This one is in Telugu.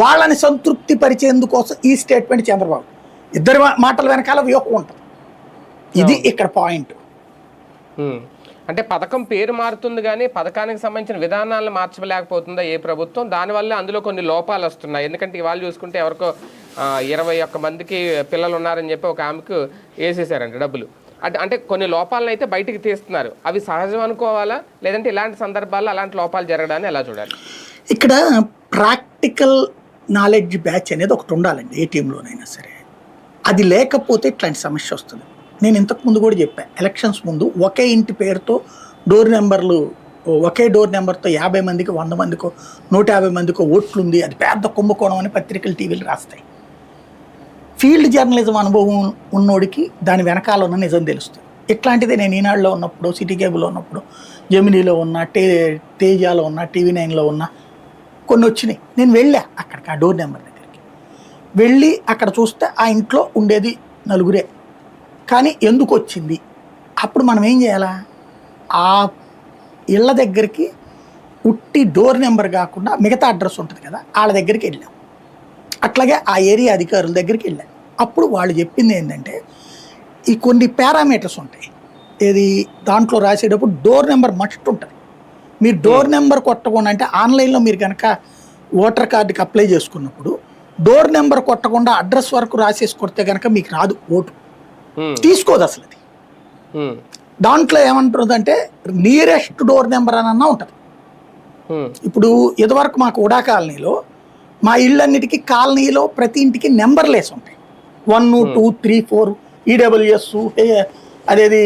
వాళ్ళని సంతృప్తి పరిచేందుకోసం ఈ స్టేట్మెంట్ చంద్రబాబు. ఇద్దరి మాటల వెనకాల వ్యూహం ఉంటుంది. ఇది ఇక్కడ పాయింట్. అంటే పథకం పేరు మారుతుంది కానీ పథకానికి సంబంధించిన విధానాలను మార్చలేకపోతుందా ఏ ప్రభుత్వం? దానివల్ల అందులో కొన్ని లోపాలు వస్తున్నాయి. ఎందుకంటే ఇవాళ చూసుకుంటే ఎవరికో 21 మందికి పిల్లలు ఉన్నారని చెప్పి ఒక ఆమెకు వేసేసారంట డబ్బులు. అంటే కొన్ని లోపాలను అయితే బయటికి తీస్తున్నారు. అవి సహజం అనుకోవాలా, లేదంటే ఇలాంటి సందర్భాల్లో అలాంటి లోపాలు జరగడాన్ని ఎలా చూడాలి? ఇక్కడ ప్రాక్టికల్ నాలెడ్జ్ బ్యాచ్ అనేది ఒకటి ఉండాలండి ఏ టీంలోనైనా సరే. అది లేకపోతే ఇట్లాంటి సమస్య వస్తుంది. నేను ఇంతకుముందు కూడా చెప్పాను, ఎలక్షన్స్ ముందు ఒకే ఇంటి పేరుతో డోర్ నెంబర్లు, ఒకే డోర్ నెంబర్తో 50 మందికి 100 మందికో 150 మందికో ఓట్లుంది, అది పెద్ద కుంభకోణం అని పత్రికలు టీవీలు రాస్తాయి. ఫీల్డ్ జర్నలిజం అనుభవం ఉన్నోడికి దాని వెనకాల ఉన్న నిజం తెలుస్తుంది. ఇట్లాంటిది నేను ఈనాడులో ఉన్నప్పుడు, సిటీ కేబుల్లో ఉన్నప్పుడు, జెమినీలో ఉన్న, తేజాలో ఉన్న, TV9లో ఉన్న కొన్ని వచ్చినాయి. నేను వెళ్ళా అక్కడికి, ఆ డోర్ నెంబర్ దగ్గరికి వెళ్ళి అక్కడ చూస్తే ఆ ఇంట్లో ఉండేది 4 కానీ ఎందుకు వచ్చింది? అప్పుడు మనం ఏం చేయాలా? ఆ ఇళ్ళ దగ్గరికి ఉట్టి డోర్ నెంబర్ కాకుండా మిగతా అడ్రస్ ఉంటుంది కదా, వాళ్ళ దగ్గరికి వెళ్ళాం. అట్లాగే ఆ ఏరియా అధికారుల దగ్గరికి వెళ్ళాం. అప్పుడు వాళ్ళు చెప్పింది ఏంటంటే, ఈ కొన్ని పారామీటర్స్ ఉంటాయి. ఏది దాంట్లో రాసేటప్పుడు డోర్ నెంబర్ మస్ట్ ఉంటుంది. మీరు డోర్ నెంబర్ కొట్టకుండా, అంటే ఆన్లైన్లో మీరు కనుక ఓటర్ కార్డుకి అప్లై చేసుకున్నప్పుడు డోర్ నెంబర్ కొట్టకుండా అడ్రస్ వరకు రాసేసి కొడితే కనుక మీకు రాదు, ఓటు తీసుకోదు అసలు. అది దాంట్లో ఏమంటుందంటే నియరెస్ట్ డోర్ నెంబర్ అని అన్నా ఉంటుంది. ఇప్పుడు ఇదివరకు మాకు ఉడా కాలనీలో మా ఇళ్ళన్నిటికీ కాలనీలో ప్రతి ఇంటికి నెంబర్లు వేసి ఉంటాయి. 1, 2, 3, 4 ఈడబ్ల్యూఎస్, అదేది